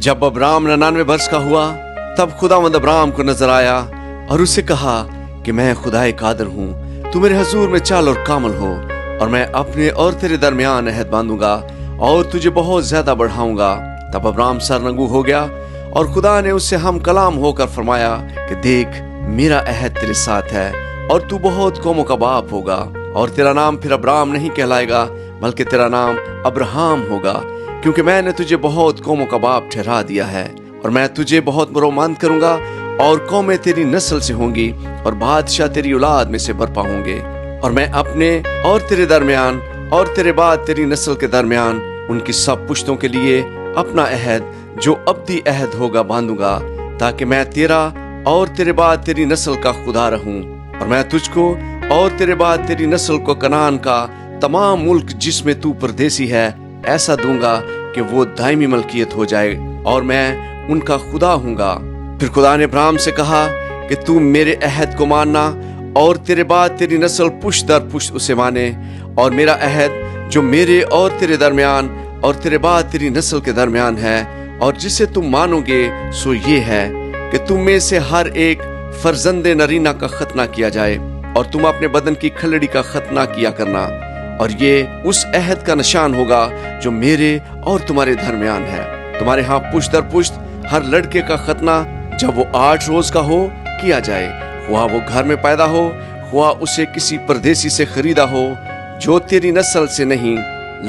जब अब्राम 99 वर्ष का हुआ तब खुदावंद अब्राम को नजर आया और उससे कहा कि मैं खुदाए कादर हूँ, तू मेरे हजूर में चाल और कामल हो, और मैं अपने और तेरे दरमियान अहद बांधूंगा और तुझे बहुत ज्यादा बढ़ाऊंगा। तब अब्राम सरनगू हो गया और खुदा ने उससे हम कलाम होकर फरमाया कि देख, मेरा अहद तेरे साथ है और तू बहुत कौमों का बाप होगा, और तेरा नाम फिर अब्राम नहीं कहलाएगा बल्कि तेरा नाम अब्राहम होगा, क्योंकि मैंने तुझे बहुत कौमों का बाप ठहरा दिया है। और मैं तुझे बहुत बरोमंद करूंगा और कौमें तेरी नस्ल से होंगी और बादशाह तेरी औलाद में से बरपा होंगे। और मैं अपने और तेरे दरमियान और तेरे बाद तेरी नस्ल के दरमियान उनकी सब पुश्तों के लिए अपना अहद जो अब्दी अहद होगा बांधूंगा, ताकि मैं तेरा और तेरे बाद तेरी नस्ल का खुदा रहूं। और मैं तुझको और तेरे बाद तेरी नस्ल को कनान का तमाम मुल्क जिसमें तू परदेसी है ऐसा दूंगा कि वो दायमी मलकियत हो जाए, और मैं उनका खुदा हूंगा। फिर खुदा ने अब्राहम से कहा कि तू मेरे अहद को मानना और तेरे बाद तेरी नस्ल पुश्त दर पुश्त उसे माने, और मेरा अहद जो मेरे और तेरे दरमियान और तेरे बाद तेरी नस्ल के दरमियान है और जिसे तुम मानोगे सो ये है कि तुम में से हर एक फर्जंदे नरीना का खतना किया जाए, और तुम अपने बदन की खलड़ी का खतना किया करना, और ये उस अहद का निशान होगा जो मेरे और तुम्हारे दरमियान है। तुम्हारे यहाँ पुश्त दर पुश्त हर लड़के का खतना जब वो 8 रोज का हो किया जाए, हुआ वो घर में पैदा हो, हुआ उसे किसी परदेसी से खरीदा हो, जो तेरी नस्ल से नहीं।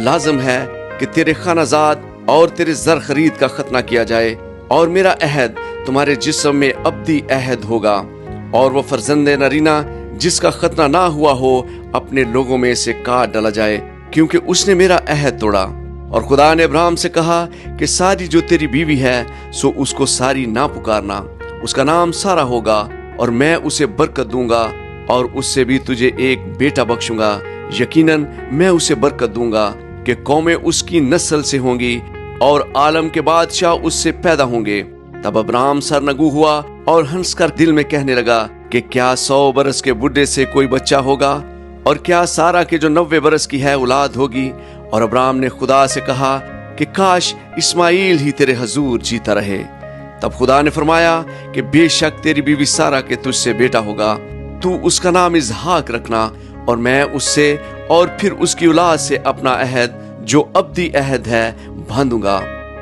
लाजम है कि तेरे खानाजाद और तेरे जर खरीद का खतना किया जाए, और मेरा अहद तुम्हारे जिस्म में अब्दी अहद होगा। और वो फर्जंदे नरीना जिसका खतना ना हुआ हो अपने लोगों में से काट डाला जाए, क्योंकि उसने मेरा अहद तोड़ा। और खुदा ने अब्राहम से कहा कि सारी जो तेरी बीवी है सो उसको सारी ना पुकारना, उसका नाम सारा होगा, और मैं उसे बरकत दूंगा और उससे भी तुझे एक बेटा बख्शूंगा। यकीनन मैं उसे बरकत दूंगा कि कौमें उसकी नस्ल से होंगी और आलम के बादशाह उससे पैदा होंगे। तब अब्राहम सरनगू हुआ और हंसकर दिल में कहने लगा कि क्या 100 बरस के बुढ़े से कोई बच्चा होगा, और क्या सारा के जो 90 बरस की है औलाद होगी। और अब्राहम ने खुदा से कहा कि काश इस्माइल ही तेरे हजूर जीता रहे। तब खुदा ने फरमाया कि बेशक तेरी बीवी सारा के तुझसे बेटा होगा, तू उसका नाम इसहाक रखना, और मैं उससे और फिर उसकी औलाद से अपना अहद जो अब्दी अहद है बांधूंगा।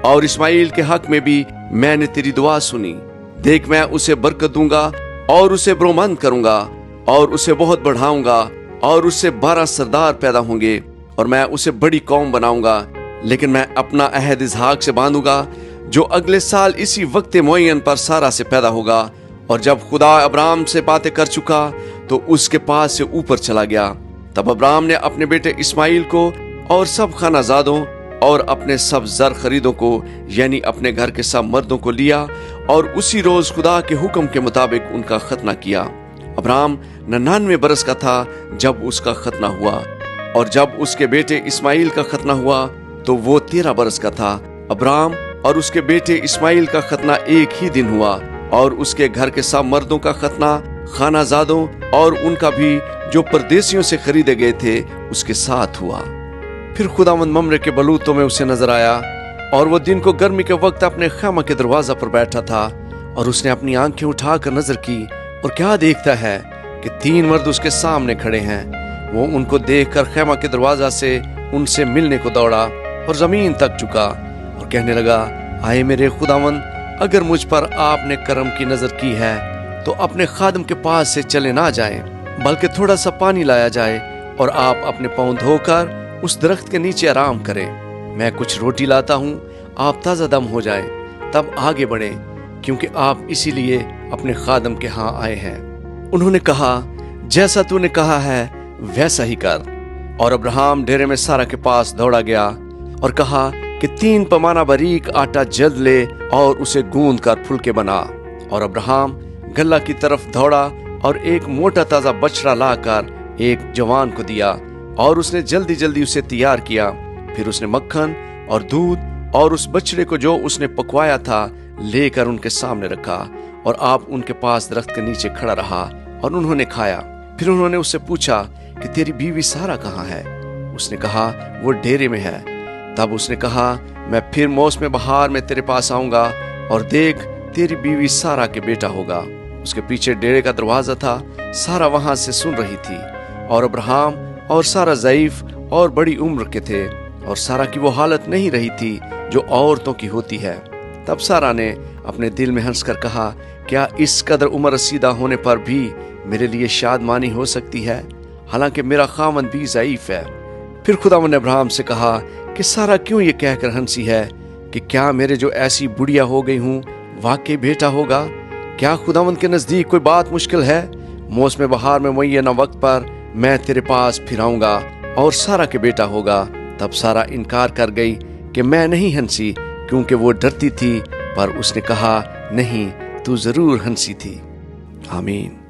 और इस्माइल के हक में भी मैंने तेरी दुआ सुनी। देख, मैं उसे बरकत दूंगा और उसे बरोमंद करूंगा और उसे बहुत बढ़ाऊंगा, और उससे 12 सरदार पैदा होंगे, और मैं उसे बड़ी कौम बनाऊंगा। लेकिन मैं अपना अहद इसहाक से बांधूंगा जो अगले साल इसी वक्त मुअय्यन पर सारा से पैदा होगा। और जब खुदा अब्राहम से बातें कर चुका तो उसके पास से ऊपर चला गया। तब अब्राहम ने अपने बेटे इस्माइल को और सब खानाजादों और अपने सब जर खरीदों को यानी अपने घर के सब मर्दों को लिया, और उसी रोज खुदा के हुक्म के मुताबिक उनका खतना किया। अब्राहम 99 बरस का था जब उसका खतना हुआ, और जब उसके बेटे इस्माइल का खतना हुआ तो वो 13 बरस का था। अब्राहम और उसके बेटे इस्माइल का खतना एक ही दिन हुआ, और उसके घर के सब मर्दों का खतना खानाजादों और उनका भी जो परदेसियों से खरीदे गए थे उसके साथ हुआ। फिर खुदावंद ममरे के बलूतों में उसे नजर आया, और वो दिन को गर्मी के वक्त अपने खैमा के दरवाजा पर बैठा था, और उसने अपनी आंखें उठाकर नजर की, और क्या देखता है कि 3 मर्द उसके सामने खड़े हैं। वो उनको देखकर खैमा के दरवाजा से उनसे मिलने को दौड़ा और जमीन तक झुका और कहने लगा, आए मेरे खुदावंद, अगर मुझ पर आपने करम की नजर की है तो अपने खादम के पास से चले ना जाएं, बल्कि थोड़ा सा पानी लाया जाए और आप अपने पांव धोकर उस दरख्त के नीचे आराम करें। मैं कुछ रोटी लाता हूँ, आप ताजा दम हो जाएं, तब आगे बढ़ें, क्योंकि आप इसीलिए अपने खादम के यहाँ आए हैं। उन्होंने कहा, जैसा तूने कहा है वैसा ही कर। और अब्राहम डेरे में सारा के पास दौड़ा गया और कहा कि 3 पैमाना बारीक आटा जल्द ले और उसे गूंद कर फुलके बना। और अब्राहम गल्ला की तरफ दौड़ा और एक मोटा ताजा बछड़ा लाकर एक जवान को दिया, और उसने जल्दी जल्दी उसे तैयार किया। फिर उसने मक्खन और दूध और उस बछड़े को जो उसने पकवाया था लेकर उनके सामने रखा, और आप उनके पास दरख्त के नीचे खड़ा रहा और उन्होंने खाया। फिर उन्होंने उससे पूछा कि तेरी बीवी सारा कहाँ है? उसने कहा, वो डेरे में है। तब उसने कहा, मैं फिर मौसम बहार में तेरे पास आऊंगा और देख तेरी बीवी सारा के बेटा होगा। उसके पीछे डेरे का दरवाजा था। सारा वहां से सुन रही थी और अब्राहम और सारा ज़ईफ और बड़ी उम्र के थे और सारा की वो हालत नहीं रही थी जो औरतों की होती है। तब सारा ने अपने दिल में हंसकर कहा, क्या इस कदर उम्र रसीदा होने पर भी मेरे लिए शादमानी हो सकती है, हालांकि मेरा खामन भी ज़ईफ है। फिर खुदावंद ने अब्राहम से कहा कि सारा क्यों ये कहकर हंसी है कि क्या मेरे जो ऐसी बुढ़िया हो गई हूँ वाकई बेटा होगा? क्या खुदावंद के नजदीक कोई बात मुश्किल है? मौसम बहार में मुय्यना वक्त पर मैं तेरे पास फिर आऊंगा और सारा के बेटा होगा। तब सारा इनकार कर गई कि मैं नहीं हंसी, क्योंकि वो डरती थी, पर उसने कहा, नहीं, तू जरूर हंसी थी। आमीन।